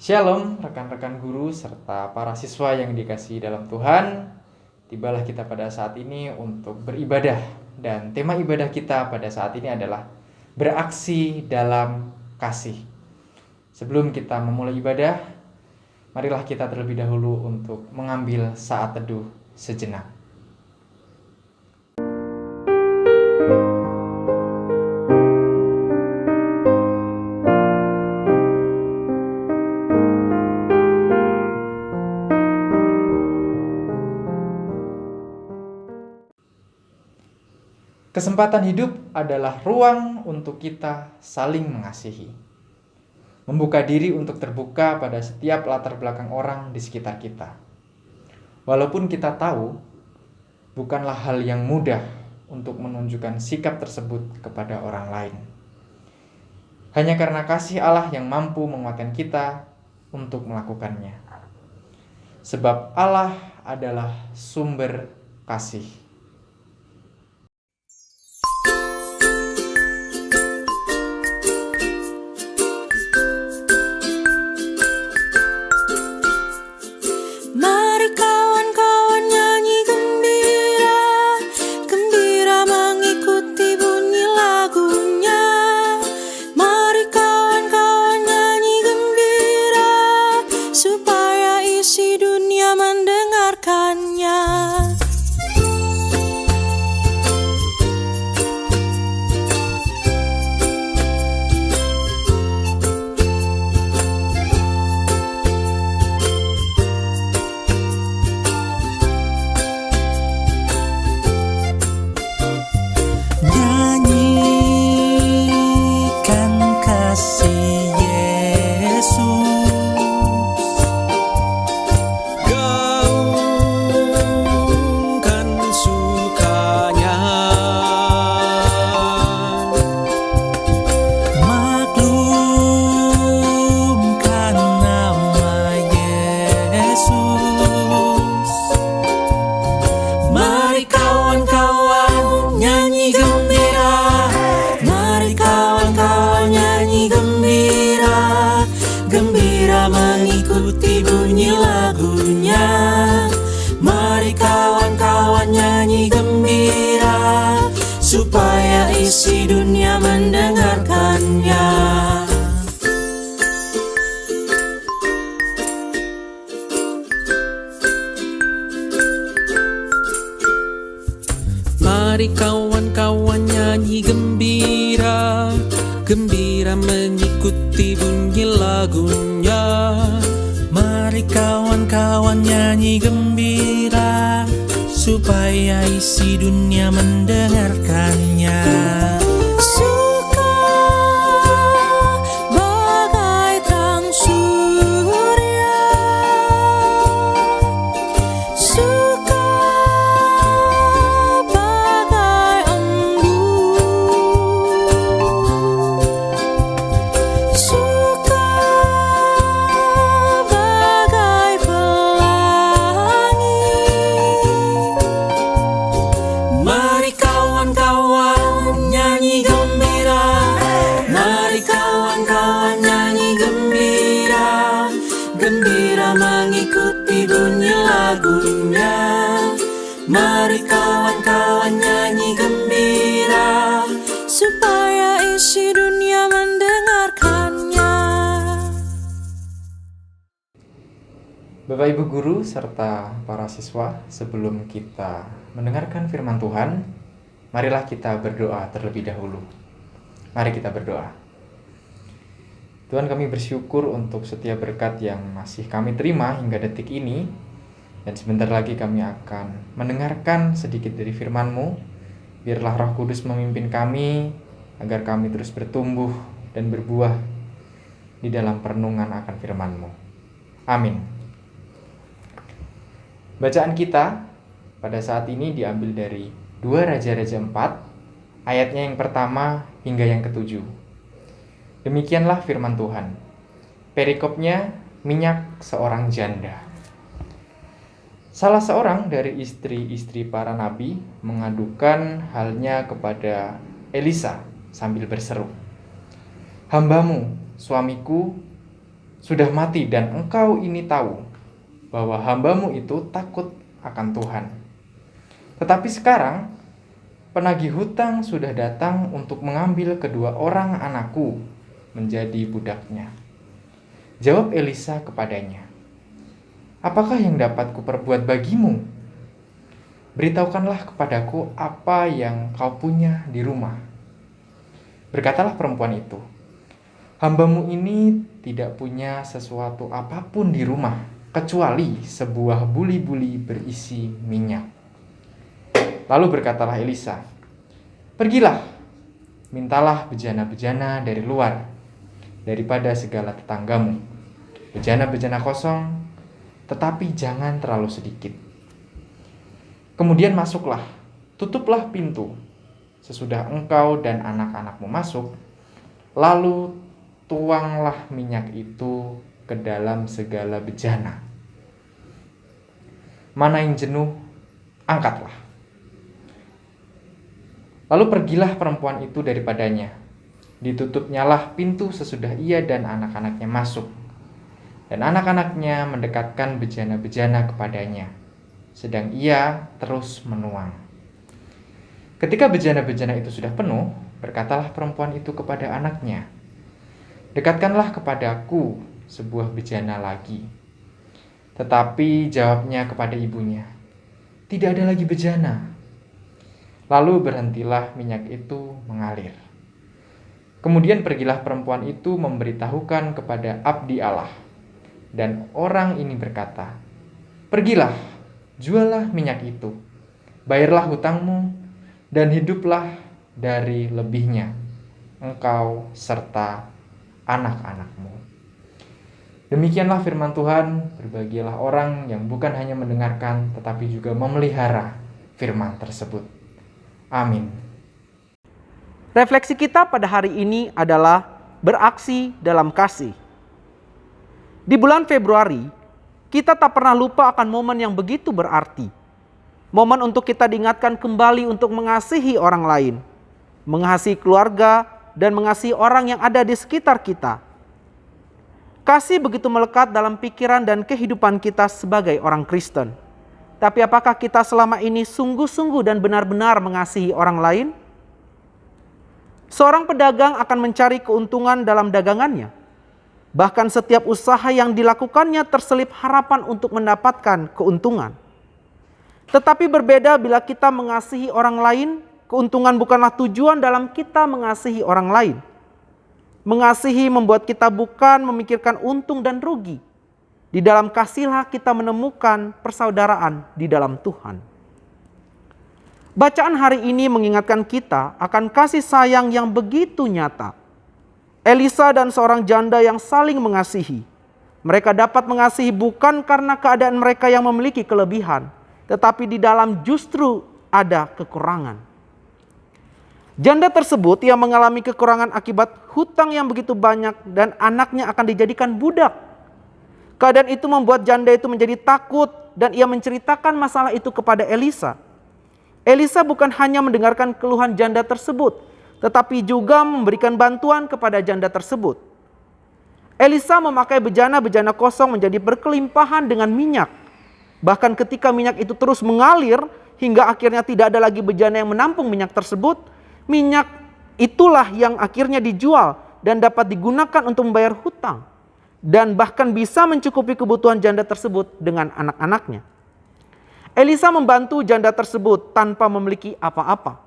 Shalom rekan-rekan guru serta para siswa yang dikasihi dalam Tuhan. Tibalah kita pada saat ini untuk beribadah. Dan tema ibadah kita pada saat ini adalah beraksi dalam kasih. Sebelum kita memulai ibadah, marilah kita terlebih dahulu untuk mengambil saat teduh sejenak. Kesempatan hidup adalah ruang untuk kita saling mengasihi. Membuka diri untuk terbuka pada setiap latar belakang orang di sekitar kita. Walaupun kita tahu, bukanlah hal yang mudah untuk menunjukkan sikap tersebut kepada orang lain. Hanya karena kasih Allah yang mampu menguatkan kita untuk melakukannya. Sebab Allah adalah sumber kasih. Supaya isi dunia mendengarkannya. Mari kawan-kawan nyanyi gembira, gembira mengikuti bunyi lagunya. Mari kawan-kawan nyanyi gembira, supaya isi dunia mendengarkannya. Suka bagai terang surya, suka bagai embun, suka bagai pelangi. Mari kawan-kawan nyanyi gembira, mari kawan-kawan nyanyi gembira, gembira mengikuti bunyi lagunya. Mari kawan-kawan nyanyi gembira, supaya isi dunia mendengarkannya. Bapak Ibu Guru serta para siswa, sebelum kita mendengarkan firman Tuhan, marilah kita berdoa terlebih dahulu. Mari kita berdoa. Tuhan, kami bersyukur untuk setiap berkat yang masih kami terima hingga detik ini. Dan sebentar lagi kami akan mendengarkan sedikit dari firman-Mu. Biarlah Roh Kudus memimpin kami, agar kami terus bertumbuh dan berbuah di dalam perenungan akan firman-Mu. Amin. Bacaan kita pada saat ini diambil dari 2 Raja-Raja 4, ayatnya yang pertama hingga yang ke-7. Demikianlah firman Tuhan. Perikopnya, minyak seorang janda. Salah seorang dari istri-istri para nabi mengadukan halnya kepada Elisa sambil berseru, "Hambamu, suamiku, sudah mati dan engkau ini tahu bahwa hamba-Mu itu takut akan Tuhan. Tetapi sekarang penagih hutang sudah datang untuk mengambil kedua orang anakku menjadi budaknya. Jawab Elisa kepadanya, apakah yang dapat kuperbuat bagimu? Beritahukanlah kepadaku apa yang kau punya di rumah. Berkatalah perempuan itu, hamba-Mu ini tidak punya sesuatu apapun di rumah, kecuali sebuah buli-buli berisi minyak. Lalu berkatalah Elisa, pergilah, mintalah bejana-bejana dari luar, daripada segala tetanggamu, bejana-bejana kosong, tetapi jangan terlalu sedikit. Kemudian masuklah, tutuplah pintu, sesudah engkau dan anak-anakmu masuk, lalu tuanglah minyak itu ke dalam segala bejana. Mana yang jenuh, angkatlah. Lalu pergilah perempuan itu daripadanya. Ditutupnyalah pintu sesudah ia dan anak-anaknya masuk. Dan anak-anaknya mendekatkan bejana-bejana kepadanya, sedang ia terus menuang. Ketika bejana-bejana itu sudah penuh, berkatalah perempuan itu kepada anaknya, dekatkanlah kepadaku sebuah bejana lagi. Tetapi jawabnya kepada ibunya, tidak ada lagi bejana. Lalu berhentilah minyak itu mengalir. Kemudian pergilah perempuan itu memberitahukan kepada abdi Allah. Dan orang ini berkata, pergilah, jualah minyak itu, bayarlah hutangmu, dan hiduplah dari lebihnya, engkau serta anak-anakmu. Demikianlah firman Tuhan, berbahagialah orang yang bukan hanya mendengarkan, tetapi juga memelihara firman tersebut. Amin. Refleksi kita pada hari ini adalah beraksi dalam kasih. Di bulan Februari, kita tak pernah lupa akan momen yang begitu berarti. Momen untuk kita diingatkan kembali untuk mengasihi orang lain, mengasihi keluarga, dan mengasihi orang yang ada di sekitar kita. Kasih begitu melekat dalam pikiran dan kehidupan kita sebagai orang Kristen. Tapi apakah kita selama ini sungguh-sungguh dan benar-benar mengasihi orang lain? Seorang pedagang akan mencari keuntungan dalam dagangannya. Bahkan setiap usaha yang dilakukannya terselip harapan untuk mendapatkan keuntungan. Tetapi berbeda bila kita mengasihi orang lain, keuntungan bukanlah tujuan dalam kita mengasihi orang lain. Mengasihi membuat kita bukan memikirkan untung dan rugi. Di dalam kasihlah kita menemukan persaudaraan di dalam Tuhan. Bacaan hari ini mengingatkan kita akan kasih sayang yang begitu nyata. Elisa dan seorang janda yang saling mengasihi. Mereka dapat mengasihi bukan karena keadaan mereka yang memiliki kelebihan, tetapi di dalam justru ada kekurangan. Janda tersebut yang mengalami kekurangan akibat hutang yang begitu banyak dan anaknya akan dijadikan budak. Keadaan itu membuat janda itu menjadi takut dan ia menceritakan masalah itu kepada Elisa. Elisa bukan hanya mendengarkan keluhan janda tersebut, tetapi juga memberikan bantuan kepada janda tersebut. Elisa memakai bejana-bejana kosong menjadi berkelimpahan dengan minyak. Bahkan ketika minyak itu terus mengalir hingga akhirnya tidak ada lagi bejana yang menampung minyak tersebut, minyak itulah yang akhirnya dijual dan dapat digunakan untuk membayar hutang. Dan bahkan bisa mencukupi kebutuhan janda tersebut dengan anak-anaknya. Elisa membantu janda tersebut tanpa memiliki apa-apa.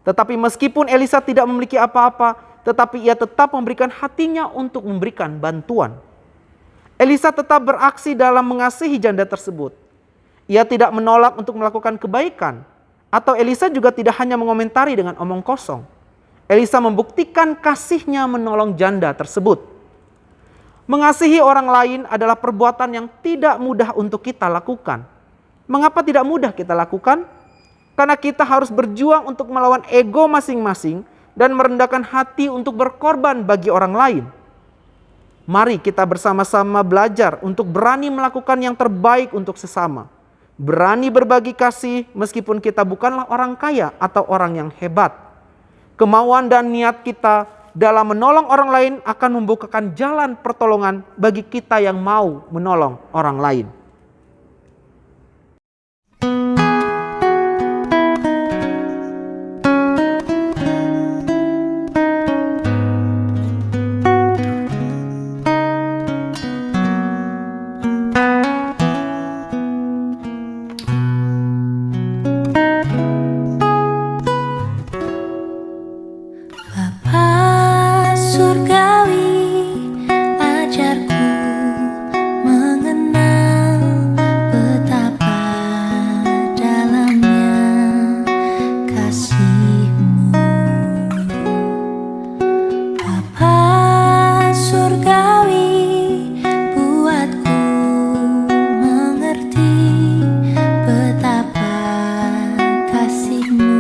Tetapi meskipun Elisa tidak memiliki apa-apa, tetapi ia tetap memberikan hatinya untuk memberikan bantuan. Elisa tetap beraksi dalam mengasihi janda tersebut. Ia tidak menolak untuk melakukan kebaikan. Atau Elisa juga tidak hanya mengomentari dengan omong kosong. Elisa membuktikan kasihnya menolong janda tersebut. Mengasihi orang lain adalah perbuatan yang tidak mudah untuk kita lakukan. Mengapa tidak mudah kita lakukan? Karena kita harus berjuang untuk melawan ego masing-masing dan merendahkan hati untuk berkorban bagi orang lain. Mari kita bersama-sama belajar untuk berani melakukan yang terbaik untuk sesama. Berani berbagi kasih meskipun kita bukanlah orang kaya atau orang yang hebat. Kemauan dan niat kita dalam menolong orang lain akan membukakan jalan pertolongan bagi kita yang mau menolong orang lain. Bapa surgawi, ajarku mengenal betapa dalamnya kasih-Mu. Bapa surgawi, buatku mengerti betapa kasih-Mu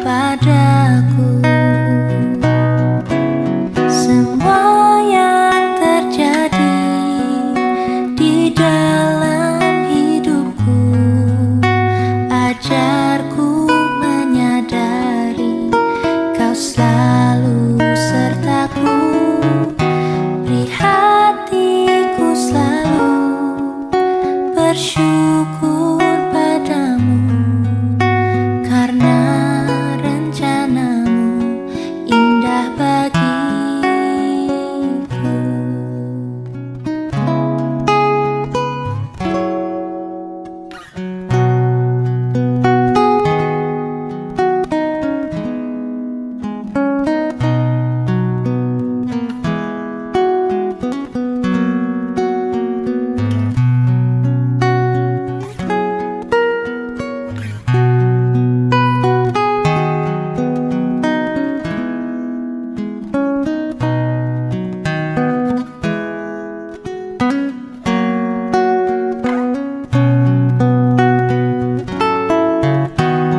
padaku. Semua yang terjadi di dalam hidupku, ajarku menyadari Kau selalu sertaku. Beri hatiku selalu bersyukur padamu, karena rencana-Mu indah bagiku.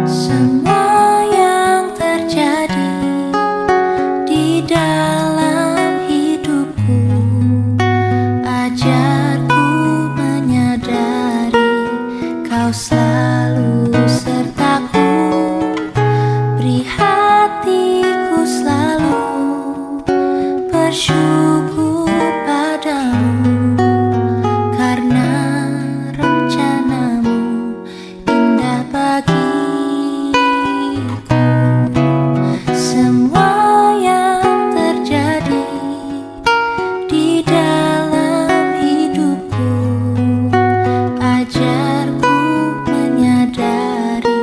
Semua yang terjadi di dalam hidupku, ajarku menyadari Kau selalu sertaku. Beri hatiku selalu bersyukur padamu, karena rencana-Mu indah bagiku. Semua yang terjadi di dalam hidupku, ajarku menyadari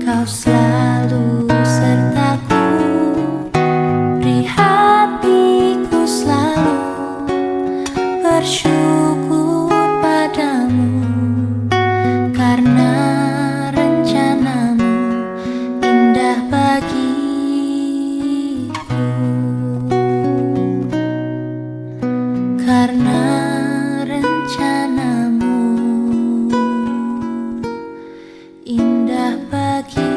Kau selalu sertaku. Beri hatiku selalu bersyukur padamu, karena rencana-Mu indah bagiku. Karena rencana-Mu indah bagiku.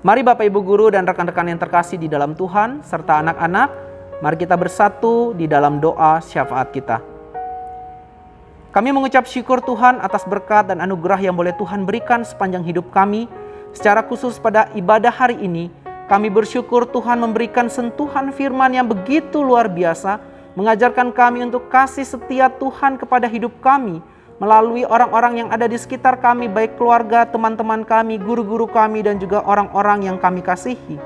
Mari Bapak Ibu Guru dan rekan-rekan yang terkasih di dalam Tuhan, serta anak-anak, mari kita bersatu di dalam doa syafaat kita. Kami mengucap syukur Tuhan atas berkat dan anugerah yang boleh Tuhan berikan sepanjang hidup kami. Secara khusus pada ibadah hari ini, kami bersyukur Tuhan memberikan sentuhan firman yang begitu luar biasa, mengajarkan kami untuk kasih setia Tuhan kepada hidup kami, melalui orang-orang yang ada di sekitar kami, baik keluarga, teman-teman kami, guru-guru kami, dan juga orang-orang yang kami kasihi.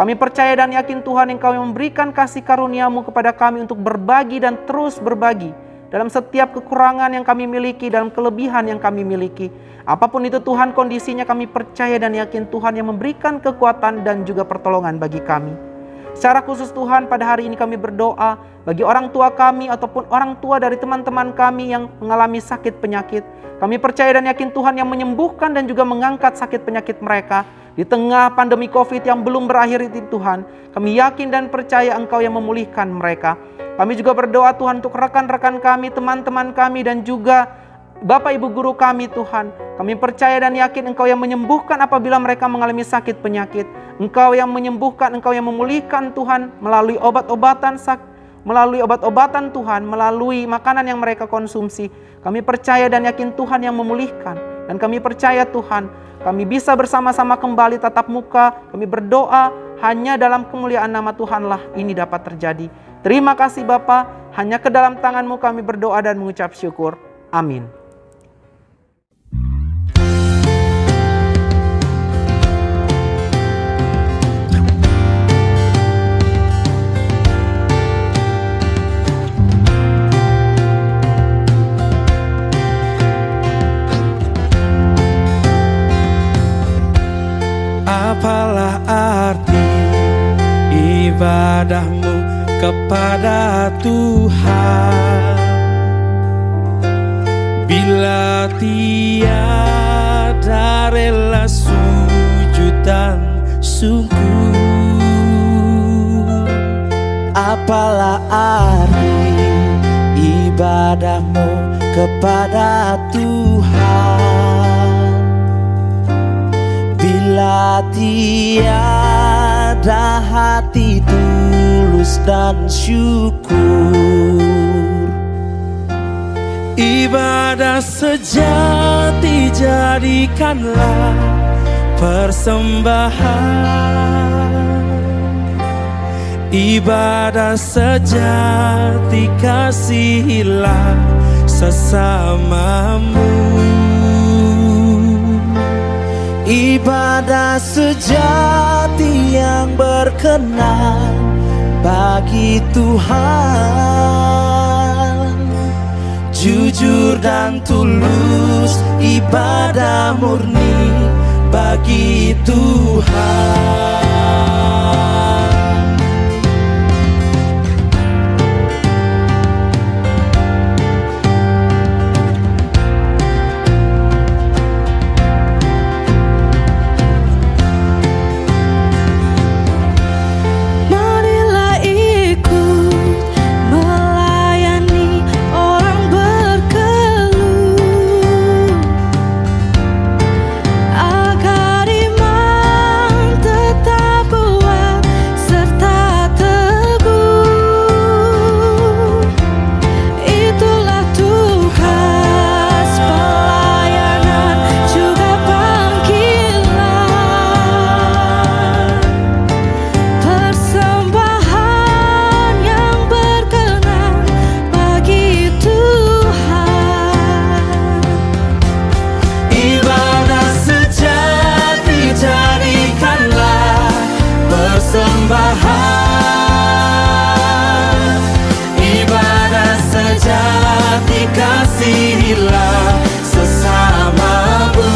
Kami percaya dan yakin Tuhan Engkau yang memberikan kasih karunia-Mu kepada kami untuk berbagi dan terus berbagi dalam setiap kekurangan yang kami miliki, dalam kelebihan yang kami miliki. Apapun itu Tuhan kondisinya, kami percaya dan yakin Tuhan yang memberikan kekuatan dan juga pertolongan bagi kami. Secara khusus Tuhan, pada hari ini kami berdoa bagi orang tua kami ataupun orang tua dari teman-teman kami yang mengalami sakit penyakit. Kami percaya dan yakin Tuhan yang menyembuhkan dan juga mengangkat sakit penyakit mereka. Di tengah pandemi COVID yang belum berakhir itu Tuhan, kami yakin dan percaya Engkau yang memulihkan mereka. Kami juga berdoa Tuhan untuk rekan-rekan kami, teman-teman kami, dan juga Bapak Ibu Guru kami Tuhan. Kami percaya dan yakin Engkau yang menyembuhkan apabila mereka mengalami sakit penyakit. Engkau yang menyembuhkan, Engkau yang memulihkan Tuhan melalui obat-obatan melalui obat-obatan Tuhan, melalui makanan yang mereka konsumsi. Kami percaya dan yakin Tuhan yang memulihkan. Dan kami percaya Tuhan, kami bisa bersama-sama kembali tatap muka. Kami berdoa hanya dalam kemuliaan nama Tuhanlah ini dapat terjadi. Terima kasih Bapa, hanya ke dalam tangan-Mu kami berdoa dan mengucap syukur. Amin. Apalah arti ibadahmu kepada Tuhan bila tiada rela sujud dan syukur? Apalah arti ibadahmu kepada Tuhan bila tiada hati tulus dan syukur? Ibadah sejati jadikanlah persembahan. Ibadah sejati kasihilah sesamamu. Ibadah sejati yang berkenan bagi Tuhan, jujur dan tulus, ibadah murni bagi Tuhan. Ibadah sejati kasihilah sesamamu.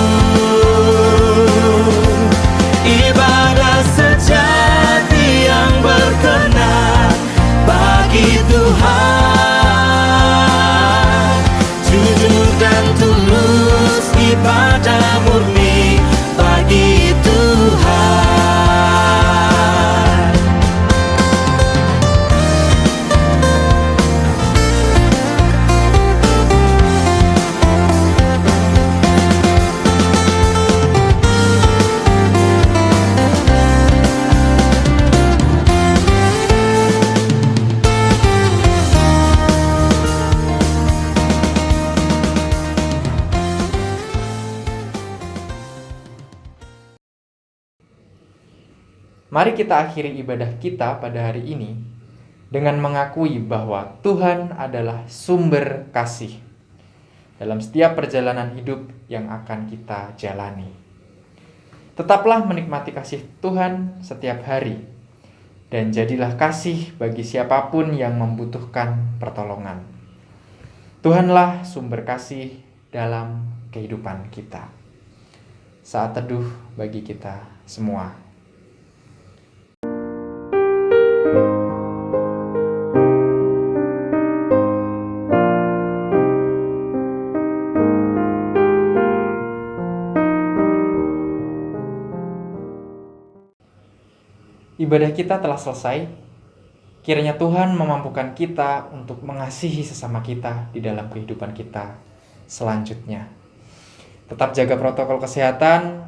Ibadah sejati yang berkenan bagi Tuhan, jujur dan tulus, ibadah murni bagi Tuhan. Mari kita akhiri ibadah kita pada hari ini dengan mengakui bahwa Tuhan adalah sumber kasih dalam setiap perjalanan hidup yang akan kita jalani. Tetaplah menikmati kasih Tuhan setiap hari dan jadilah kasih bagi siapapun yang membutuhkan pertolongan. Tuhanlah sumber kasih dalam kehidupan kita. Saat teduh bagi kita semua. Ibadah kita telah selesai. Kiranya Tuhan memampukan kita untuk mengasihi sesama kita di dalam kehidupan kita selanjutnya. Tetap jaga protokol kesehatan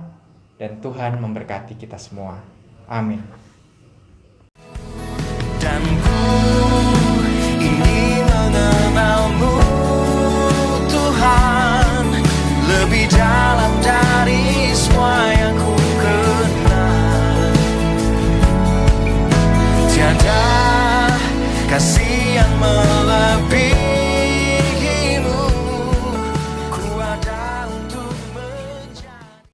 dan Tuhan memberkati kita semua. Amin. Dan ku lebih dalam